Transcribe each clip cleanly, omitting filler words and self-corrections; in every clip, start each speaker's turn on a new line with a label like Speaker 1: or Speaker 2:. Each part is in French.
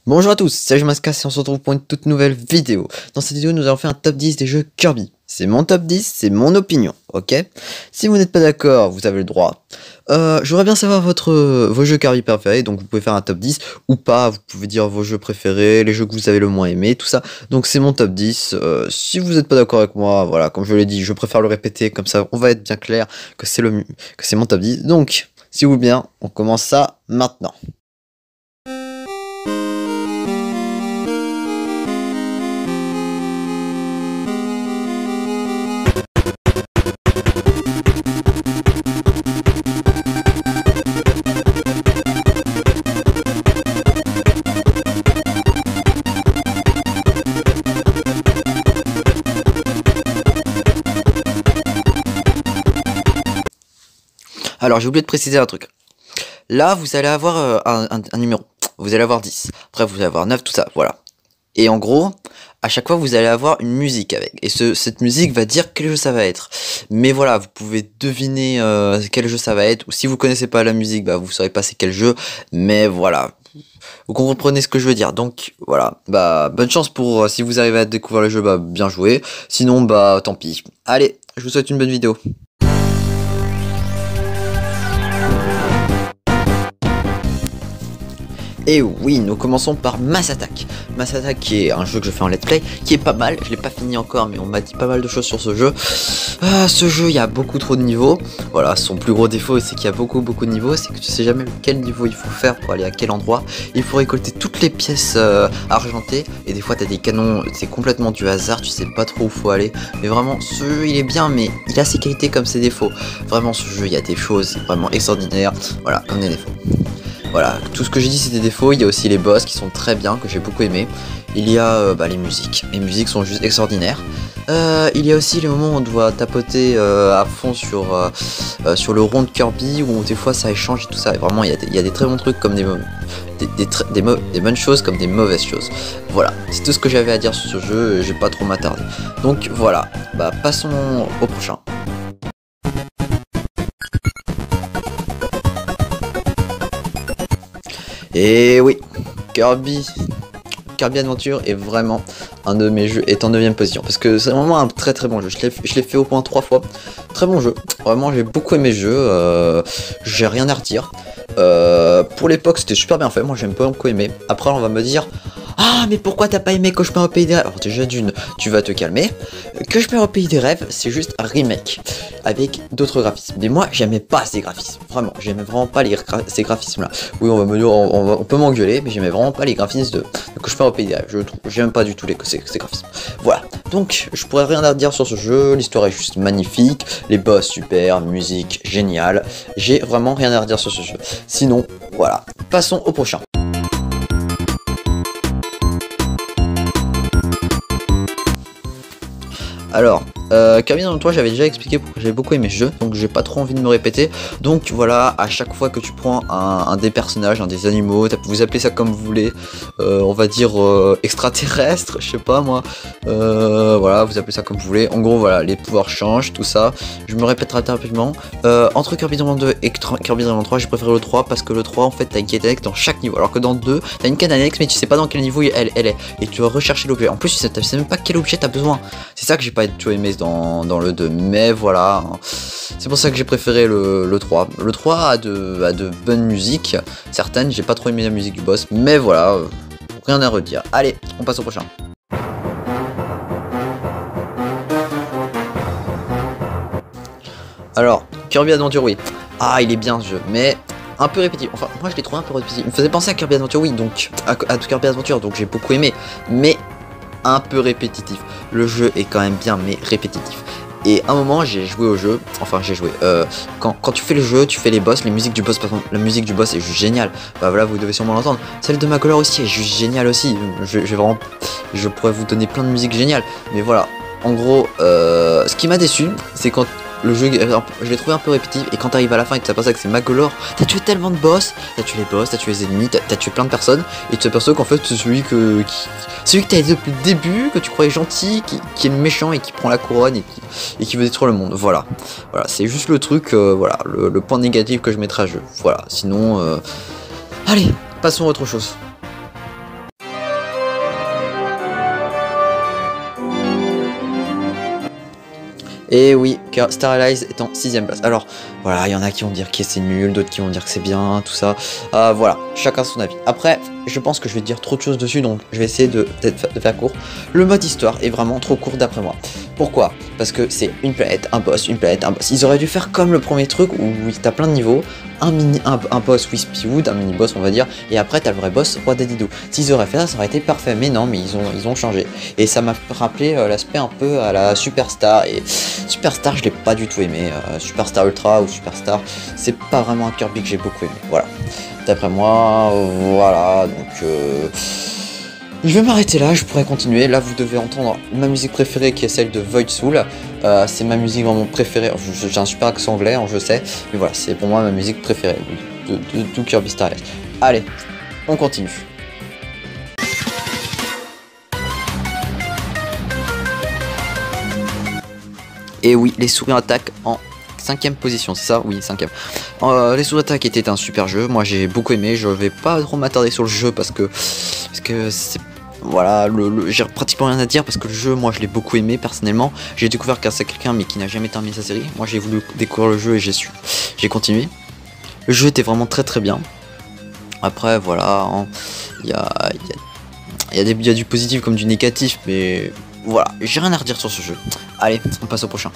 Speaker 1: Bonjour à tous, c'est Mascas et on se retrouve pour une toute nouvelle vidéo. Dans cette vidéo, nous allons faire un top 10 des jeux Kirby. C'est mon top 10, c'est mon opinion, ok? Si vous n'êtes pas d'accord, vous avez le droit. J'aimerais bien savoir vos jeux Kirby préférés, donc vous pouvez faire un top 10 ou pas, vous pouvez dire vos jeux préférés, les jeux que vous avez le moins aimé, tout ça. Donc c'est mon top 10, si vous n'êtes pas d'accord avec moi, voilà, comme je l'ai dit, je préfère le répéter, comme ça on va être bien clair que c'est mon top 10. Donc, si vous voulez bien, on commence ça maintenant. Alors, j'ai oublié de préciser un truc. Là, vous allez avoir un numéro. Vous allez avoir 10. Après, vous allez avoir 9, tout ça. Voilà. Et en gros, à chaque fois, vous allez avoir une musique avec. Et cette musique va dire quel jeu ça va être. Mais voilà, vous pouvez deviner quel jeu ça va être. Ou si vous connaissez pas la musique, bah, vous saurez pas c'est quel jeu. Mais voilà. Vous comprenez ce que je veux dire. Donc, voilà. Bah, bonne chance pour si vous arrivez à découvrir le jeu, bah, bien joué. Sinon, bah, tant pis. Allez, je vous souhaite une bonne vidéo. Et oui, nous commençons par Mass Attack. Mass Attack qui est un jeu que je fais en let's play, qui est pas mal, je l'ai pas fini encore mais on m'a dit pas mal de choses sur ce jeu. Ce jeu, il y a beaucoup trop de niveaux. Voilà, son plus gros défaut c'est qu'il y a beaucoup de niveaux, c'est que tu sais jamais quel niveau il faut faire pour aller à quel endroit. Il faut récolter toutes les pièces argentées et des fois t'as des canons, c'est complètement du hasard, tu sais pas trop où faut aller. Mais vraiment, ce jeu il est bien mais il a ses qualités comme ses défauts. Vraiment ce jeu, il y a des choses vraiment extraordinaires, voilà, comme des défauts. Voilà, tout ce que j'ai dit c'est des défauts, il y a aussi les boss qui sont très bien, que j'ai beaucoup aimé. Il y a les musiques sont juste extraordinaires. Il y a aussi les moments où on doit tapoter à fond sur le rond de Kirby, où des fois ça échange et tout ça. Et vraiment il y a des très bons trucs comme des bonnes choses comme des mauvaises choses. Voilà, c'est tout ce que j'avais à dire sur ce jeu, je vais pas trop m'attarder. Donc voilà, bah passons au prochain. Et oui, Kirby Adventure est vraiment un de mes jeux, est en 9ème position. Parce que c'est vraiment un très bon jeu, je l'ai fait au point 3 fois. Très bon jeu, vraiment j'ai beaucoup aimé le jeu, j'ai rien à redire. Pour l'époque c'était super bien fait, moi j'aime pas beaucoup aimé. Après on va me dire... Ah mais pourquoi t'as pas aimé Cauchemar au pays des rêves? Alors déjà d'une, tu vas te calmer. Cauchemar au pays des rêves, c'est juste un remake avec d'autres graphismes. Mais moi j'aimais pas ces graphismes, vraiment, j'aimais vraiment pas ces graphismes là. Oui on va me dire, on peut m'engueuler, mais j'aimais vraiment pas les graphismes de Cauchemar au pays des rêves. J'aime pas du tout ces graphismes. Voilà, donc je pourrais rien à dire sur ce jeu, l'histoire est juste magnifique, les boss super, musique géniale. J'ai vraiment rien à redire sur ce jeu. Sinon, voilà, passons au prochain. Alors, Kirby dans le toit, j'avais déjà expliqué pourquoi j'avais beaucoup aimé ce jeu, donc j'ai pas trop envie de me répéter. Donc voilà, à chaque fois que tu prends un des personnages, un des animaux, vous appelez ça comme vous voulez, on va dire extraterrestre, je sais pas moi, voilà, vous appelez ça comme vous voulez. En gros, voilà, les pouvoirs changent, tout ça. Je me répéterai très rapidement. Entre Kirby Dream Land 2 et Kirby Dream Land 3, j'ai préféré le 3 parce que le 3, en fait, t'as une quête annexe dans chaque niveau, alors que dans le 2, t'as une quête annexe, mais tu sais pas dans quel niveau elle est, et tu vas rechercher l'objet. En plus, tu sais même pas quel objet t'as besoin. C'est ça que j'ai pas tout aimé dans le 2, mais voilà, c'est pour ça que j'ai préféré le 3. Le 3 a de bonnes musiques, certaines, j'ai pas trop aimé la musique du boss, mais voilà, rien à redire. Allez, on passe au prochain. Alors, Kirby Adventure, oui. Ah, il est bien ce jeu, mais un peu répétitif. Enfin, moi je l'ai trouvé un peu répétitif. Il me faisait penser à Kirby Adventure, oui, donc à Kirby Adventure, donc j'ai beaucoup aimé, mais un peu répétitif. Le jeu est quand même bien, mais répétitif. Et à un moment, j'ai joué au jeu, enfin j'ai joué, quand tu fais le jeu, tu fais les boss, les musiques du boss, par exemple, la musique du boss est juste géniale. Bah voilà, vous devez sûrement l'entendre. Celle de Magolor aussi est juste géniale aussi. Je pourrais vous donner plein de musiques géniales. Mais voilà, en gros, ce qui m'a déçu, c'est quand le jeu, je l'ai trouvé un peu répétitif, et quand t'arrives à la fin et que tu t'aperçois que c'est Magolor, t'as tué tellement de boss, t'as tué les ennemis, t'as tué plein de personnes, et tu t'aperçois qu'en fait c'est celui que t'as aidé depuis le début, que tu croyais gentil, qui est méchant et qui prend la couronne et qui veut détruire le monde. Voilà, c'est juste le truc, voilà, le point négatif que je mettrai à jeu. Voilà, sinon, allez, passons à autre chose. Et oui, Star Allies est en 6ème place. Alors voilà, il y en a qui vont dire que c'est nul, d'autres qui vont dire que c'est bien, tout ça. Voilà, chacun son avis. Après, je pense que je vais dire trop de choses dessus, donc je vais essayer de faire court. Le mode histoire est vraiment trop court d'après moi. Pourquoi? Parce que c'est une planète, un boss, une planète, un boss. Ils auraient dû faire comme le premier truc où t'as plein de niveaux, un boss Wispywood, un mini boss on va dire, et après t'as le vrai boss Roi Dadidou. S'ils auraient fait ça, ça aurait été parfait, mais non, mais ils ont changé. Et ça m'a rappelé l'aspect un peu à la Superstar, et Superstar je l'ai pas du tout aimé. Superstar Ultra ou Superstar, c'est pas vraiment un Kirby que j'ai beaucoup aimé. Voilà, d'après moi, voilà, donc je vais m'arrêter là, je pourrais continuer. Là, vous devez entendre ma musique préférée qui est celle de Void Soul. C'est ma musique vraiment préférée. J'ai un super accent anglais, hein, je sais. Mais voilà, c'est pour moi ma musique préférée de tout Kirby Star Allies. Allez, on continue. Et oui, les souris attaquent en 5ème position, c'est ça? Oui, 5ème. Les souris attaques était un super jeu, moi j'ai beaucoup aimé, je vais pas trop m'attarder sur le jeu parce que c'est... Voilà, j'ai pratiquement rien à dire parce que le jeu, moi je l'ai beaucoup aimé personnellement. J'ai découvert grâce à quelqu'un mais qui n'a jamais terminé sa série. Moi j'ai voulu découvrir le jeu et j'ai continué. Le jeu était vraiment très très bien. Après voilà, hein, il y a du positif comme du négatif, mais voilà, j'ai rien à redire sur ce jeu. Allez, on passe au prochain.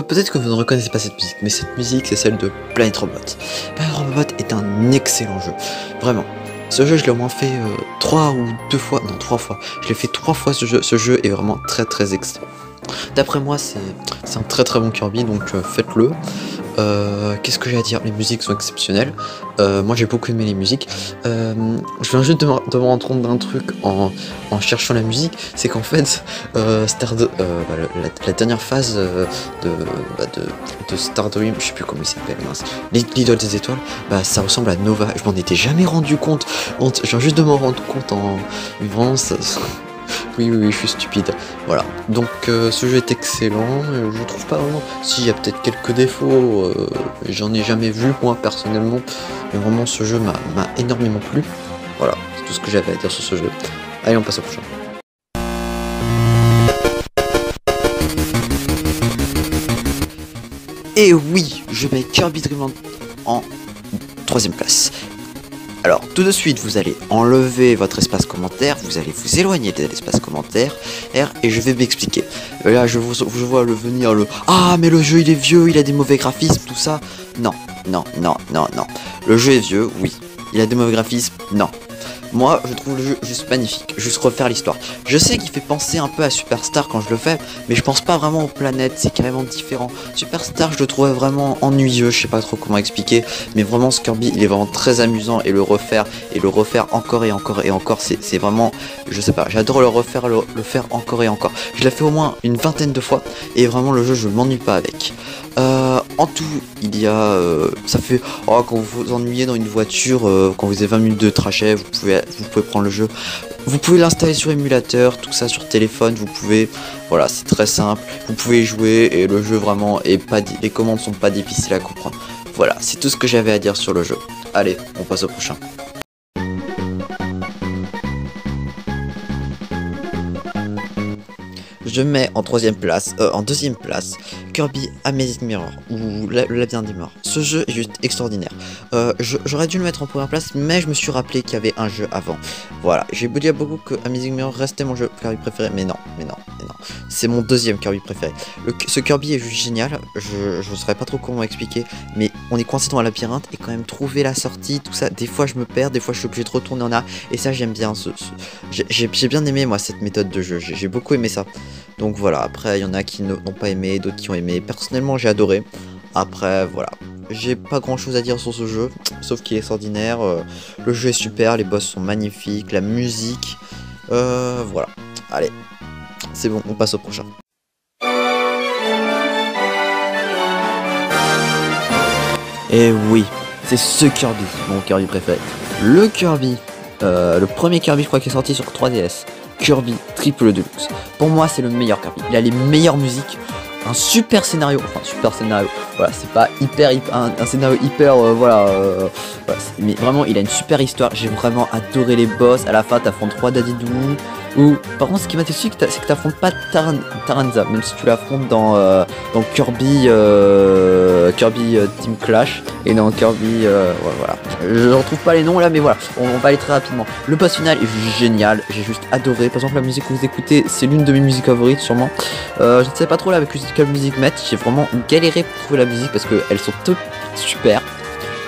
Speaker 1: Peut-être que vous ne reconnaissez pas cette musique, mais cette musique c'est celle de Planet Robot. Planet Robot est un excellent jeu, vraiment. Ce jeu je l'ai au moins fait 3 ou 2 fois, non 3 fois. Je l'ai fait 3 fois ce jeu est vraiment très très excellent. D'après moi c'est un très très bon Kirby, donc faites-le. Qu'est-ce que j'ai à dire? Les musiques sont exceptionnelles. Moi j'ai beaucoup aimé les musiques. Je viens juste de me rendre compte d'un truc en cherchant la musique, c'est qu'en fait la dernière phase de Star Dream, je sais plus comment il s'appelle, l'idole des étoiles, bah ça ressemble à Nova. Je m'en étais jamais rendu compte. Je viens juste de m'en rendre compte en vraiment ça. Oui, je suis stupide. Voilà. Donc ce jeu est excellent. Je trouve pas vraiment. Si, il y a peut-être quelques défauts. J'en ai jamais vu moi personnellement. Mais vraiment ce jeu m'a énormément plu. Voilà, c'est tout ce que j'avais à dire sur ce jeu. Allez, on passe au prochain. Et oui, je mets Kirby Dream Land en 3ème place. Alors, tout de suite, vous allez enlever votre espace commentaire, vous allez vous éloigner de l'espace commentaire, et je vais m'expliquer. Là, je vois venir le « Ah, mais le jeu, il est vieux, il a des mauvais graphismes, tout ça. » Non. Le jeu est vieux, oui. Il a des mauvais graphismes, non. Moi, je trouve le jeu juste magnifique, juste refaire l'histoire. Je sais qu'il fait penser un peu à Superstar quand je le fais, mais je pense pas vraiment aux planètes, c'est carrément différent. Superstar, je le trouvais vraiment ennuyeux, je sais pas trop comment expliquer, mais vraiment ce Kirby, il est vraiment très amusant, et le refaire encore et encore et encore, c'est vraiment, je sais pas, j'adore le refaire, le faire encore et encore. Je l'ai fait au moins une vingtaine de fois, et vraiment le jeu, je m'ennuie pas avec. En tout, il y a, ça fait, quand vous vous ennuyez dans une voiture, quand vous avez 20 minutes de trajet, vous pouvez prendre le jeu. Vous pouvez l'installer sur émulateur, tout ça sur téléphone, vous pouvez, voilà, c'est très simple. Vous pouvez jouer et le jeu vraiment est pas, les commandes sont pas difficiles à comprendre. Voilà, c'est tout ce que j'avais à dire sur le jeu. Allez, on passe au prochain. Je mets en 3ème place, en 2ème place, Kirby Amazing Mirror, ou le labyrinthe des morts. Ce jeu est juste extraordinaire. J'aurais dû le mettre en 1ère place, mais je me suis rappelé qu'il y avait un jeu avant. Voilà, j'ai beau dire beaucoup que Amazing Mirror restait mon jeu Kirby préféré, mais non. C'est mon 2ème Kirby préféré. Ce Kirby est juste génial, je ne saurais pas trop comment expliquer, mais on est coincé dans un labyrinthe et quand même trouver la sortie, tout ça, des fois je me perds, des fois je suis obligé de retourner en arrière, et ça j'aime bien, j'ai bien aimé moi cette méthode de jeu, j'ai beaucoup aimé ça. Donc voilà, après il y en a qui n'ont pas aimé, d'autres qui ont aimé. Personnellement j'ai adoré. Après voilà, j'ai pas grand chose à dire sur ce jeu, sauf qu'il est extraordinaire. Le jeu est super, les boss sont magnifiques, la musique. Voilà, allez, c'est bon, on passe au prochain. Et oui, c'est ce Kirby, mon Kirby préféré. Le Kirby, le premier Kirby je crois qui est sorti sur 3DS. Kirby Triple Deluxe. Pour moi, c'est le meilleur Kirby. Il a les meilleures musiques, un super scénario, Voilà, c'est pas un scénario hyper voilà, mais vraiment il a une super histoire. J'ai vraiment adoré les boss. À la fin t'affrontes 3 Dadidou. Ou par contre ce qui m'a déçu c'est que t'affrontes pas Taranza, même si tu l'affrontes dans Kirby Team Clash et dans Kirby voilà. Je retrouve pas les noms là, mais voilà, on va aller très rapidement. Le boss final est génial, j'ai juste adoré. Par exemple la musique que vous écoutez, c'est l'une de mes musiques favorites sûrement. Je ne sais pas trop là avec quelle musique mettre, j'ai vraiment galéré pour trouver la musique parce qu'elles sont toutes super.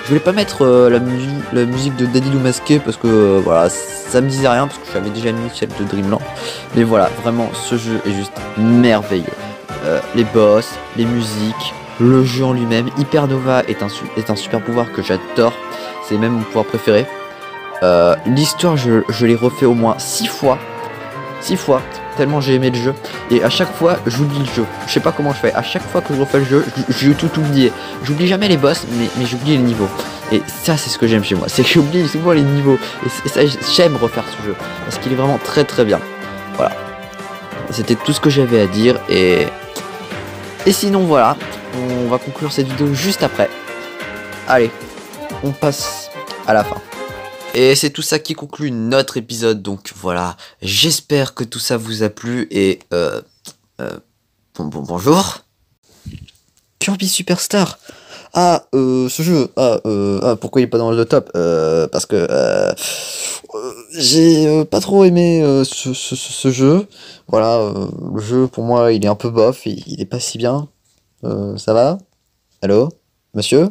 Speaker 1: Je voulais pas mettre la musique de Dadidou masqué parce que voilà, ça me disait rien parce que j'avais déjà mis celle de Dreamland. Mais voilà, vraiment ce jeu est juste merveilleux. Les boss, les musiques, le jeu en lui-même. Hypernova est un super pouvoir que j'adore, c'est même mon pouvoir préféré. L'histoire je l'ai refait au moins 6 fois. 6 fois, tellement j'ai aimé le jeu. Et à chaque fois, j'oublie le jeu. Je sais pas comment je fais. À chaque fois que je refais le jeu, j'ai tout oublié. J'oublie jamais les boss, mais j'oublie les niveaux. Et ça, c'est ce que j'aime chez moi. C'est que j'oublie souvent les niveaux. Et ça, j'aime refaire ce jeu. Parce qu'il est vraiment très très bien. Voilà. C'était tout ce que j'avais à dire. Et sinon, voilà. On va conclure cette vidéo juste après. Allez, on passe à la fin. Et c'est tout ça qui conclut notre épisode, donc voilà, j'espère que tout ça vous a plu, et bonjour. Kirby Superstar. Ah, ce jeu, pourquoi il est pas dans le top? Parce que j'ai pas trop aimé ce jeu, voilà, le jeu pour moi il est un peu bof, il est pas si bien, ça va? Allô? Monsieur?